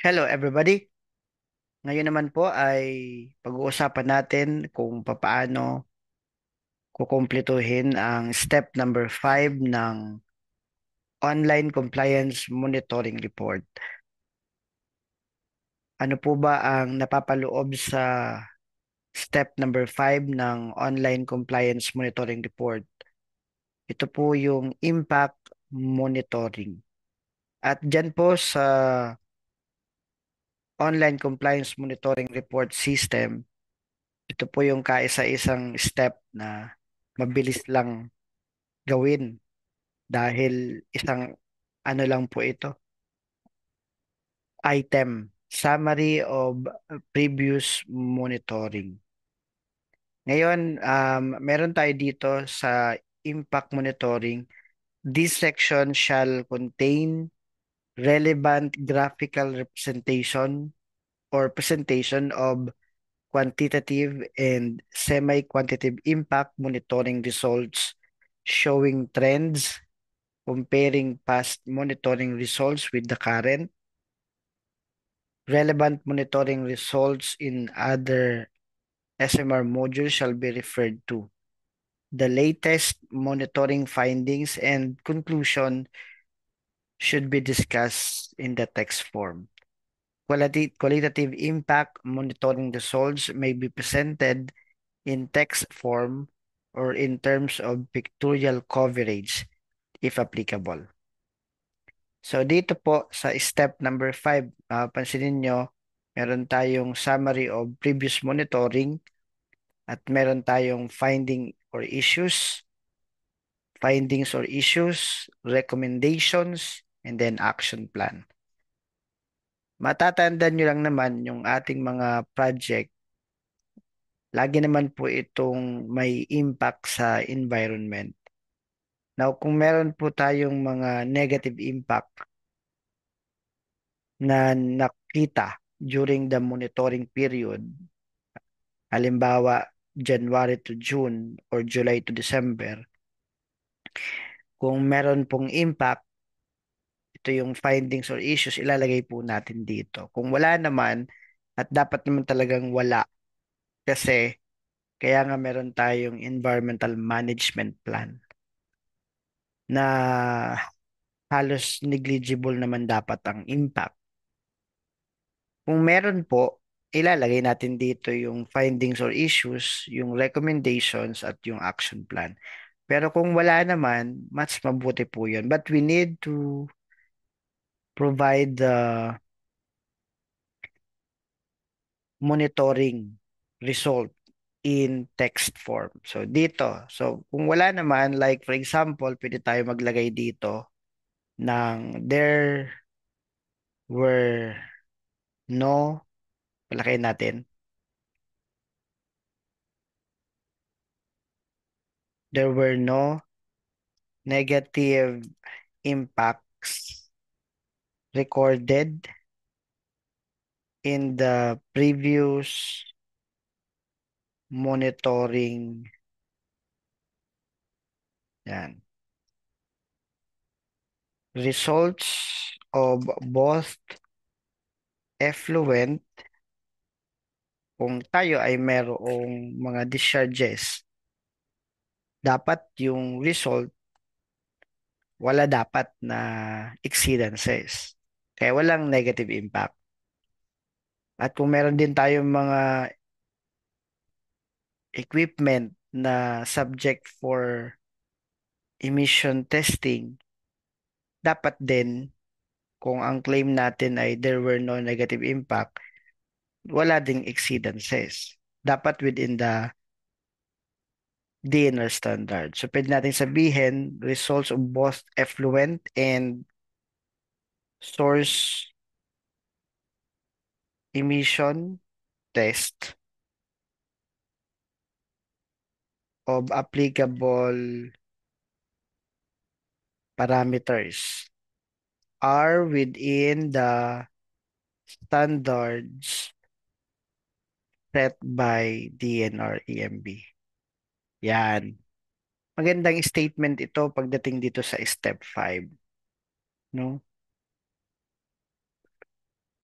Hello everybody. Ngayon naman po ay pag-uusapan natin kung papaano kukumpletuhin ang step number 5 ng Online Compliance Monitoring Report. Ano po ba ang napapaloob sa step number 5 ng Online Compliance Monitoring Report? Ito po yung impact monitoring. At dyan po sa Online Compliance Monitoring Report System, ito po yung kaisa-isang step na mabilis lang gawin dahil isang ano lang po ito, item, summary of previous monitoring. Ngayon, meron tayo dito sa impact monitoring. This section shall contain relevant graphical representation or presentation of quantitative and semi-quantitative impact monitoring results showing trends, comparing past monitoring results with the current, relevant monitoring results in other SMR modules shall be referred to. The latest monitoring findings and conclusion should be discussed in the text form. Qualitative impact monitoring results may be presented in text form or in terms of pictorial coverage if applicable. So dito po sa step number 5, pansinin nyo, meron tayong summary of previous monitoring at meron tayong findings or issues, recommendations, and then action plan. Matatandaan nyo lang naman yung ating mga project, lagi naman po itong may impact sa environment. Now, kung meron po tayong mga negative impact na nakita during the monitoring period, halimbawa January to June or July to December, kung meron pong impact, ito yung findings or issues, ilalagay po natin dito. Kung wala naman, at dapat naman talagang wala, kasi kaya nga meron tayong environmental management plan na halos negligible naman dapat ang impact. Kung meron po, ilalagay natin dito yung findings or issues, yung recommendations at yung action plan. Pero kung wala naman, mas mabuti po yun. But we need to provide the monitoring result in text form. So dito, so kung wala naman, like for example, pwede tayo maglagay dito ng there were no, palagay natin, there were no negative impacts recorded in the previous monitoring. Yan. Results of both effluent, kung tayo ay merong mga discharges, dapat yung result, wala dapat na exceedances. Kaya walang negative impact. At kung meron din tayong mga equipment na subject for emission testing, dapat din kung ang claim natin ay there were no negative impact, wala ding exceedances. Dapat within the DNR standard. So pwede natin sabihin, results of both effluent and source emission test of applicable parameters are within the standards set by DNR EMB. Yan. Magandang statement ito pagdating dito sa step 5, no?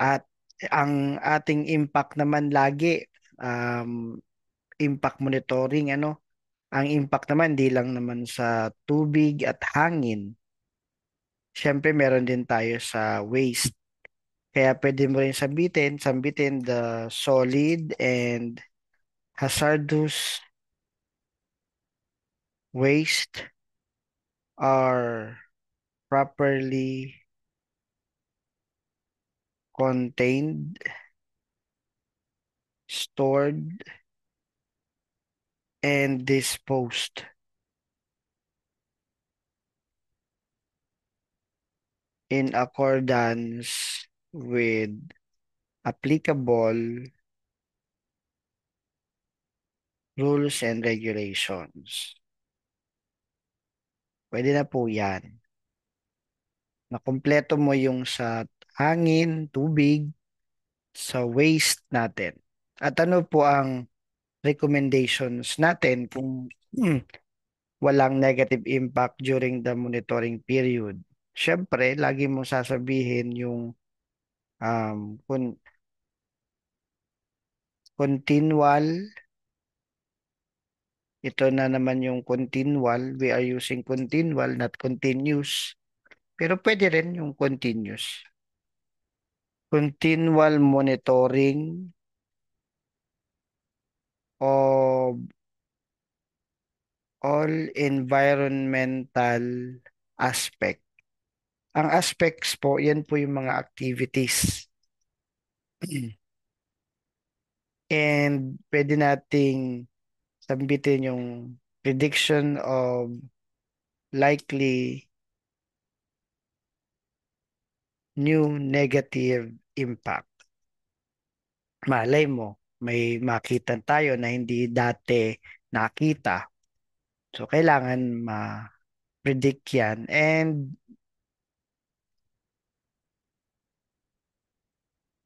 At Ang ating impact naman lagi, um, impact monitoring, ano? Ang impact naman, di lang naman sa tubig at hangin. Siyempre, meron din tayo sa waste. Kaya pwede mo rin sambitin the solid and hazardous waste are properly contained, stored, and disposed in accordance with applicable rules and regulations. Pwede na po yan. Nakumpleto mo yung sa hangin, tubig, sa waste natin. At ano po ang recommendations natin kung walang negative impact during the monitoring period? Siyempre, lagi mo sasabihin yung um, con- continual. Ito na naman yung continual. We are using continual, not continuous. Pero pwede rin yung continuous. Continual monitoring of all environmental aspect. Ang aspects po, yan po yung mga activities. And pwede nating sambitin yung prediction of likely new negative impact. Malay mo, may makita tayo na hindi dati nakita. So, kailangan ma-predict yan and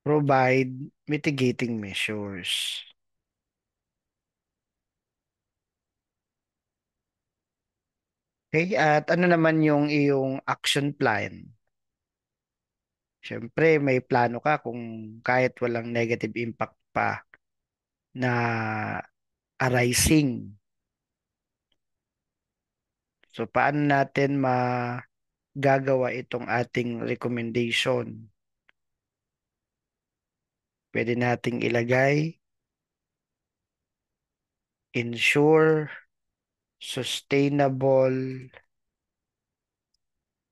provide mitigating measures. Okay, at ano naman yung iyong action plan? Siyempre, may plano ka kung kahit walang negative impact pa na arising. So, paano natin magagawa itong ating recommendation? Pwede nating ilagay, ensure sustainable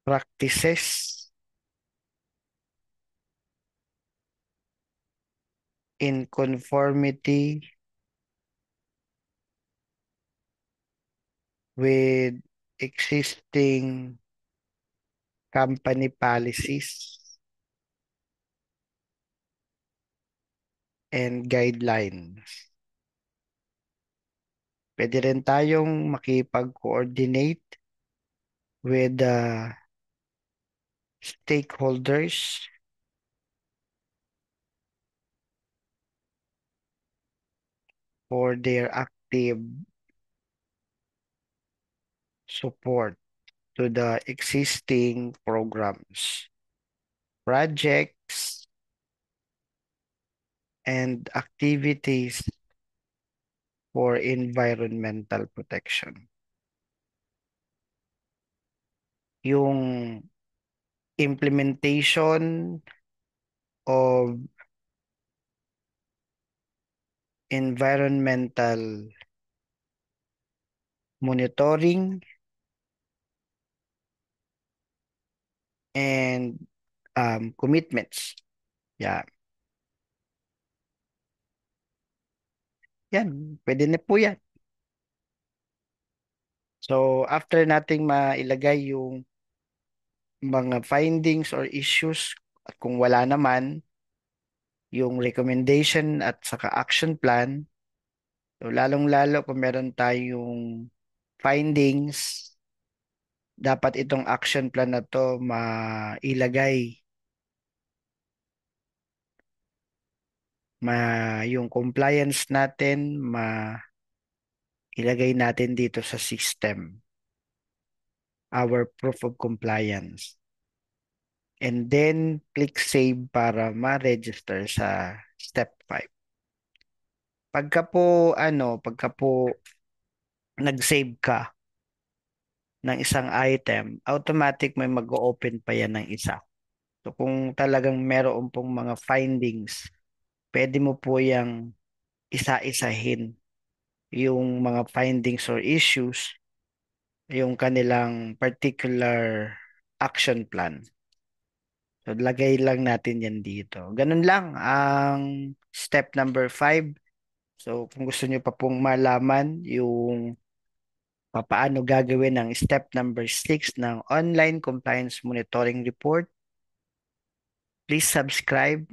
practices in conformity with existing company policies and guidelines. Pwede rin tayong makipag-coordinate with the stakeholders for their active support to the existing programs, projects, and activities for environmental protection. Yung implementation of environmental monitoring and commitments. Yeah. Yan, pwede na po yan. So, after nating mailagay yung mga findings or issues at kung wala naman, yung recommendation at saka action plan, so lalong-lalo kung meron tayong findings, dapat itong action plan na to mailagay, yung compliance natin, ilagay natin dito sa system, our proof of compliance. and then click save para ma-register sa step 5. Pagka po nag-save ka ng isang item, automatic may mag-open pa yan ng isa. So kung talagang meron pong mga findings, pwede mo po yung isa-isahin yung mga findings or issues, yung kanilang particular action plan. So lagay lang natin yan dito. Ganun lang ang step number 5. So kung gusto nyo pa pong malaman yung paano gagawin ang step number 6 ng Online Compliance Monitoring Report, please subscribe,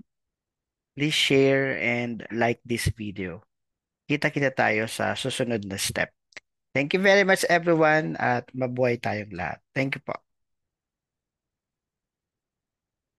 please share, and like this video. Kita-kita tayo sa susunod na step. Thank you very much everyone at mabuhay tayong lahat. Thank you po.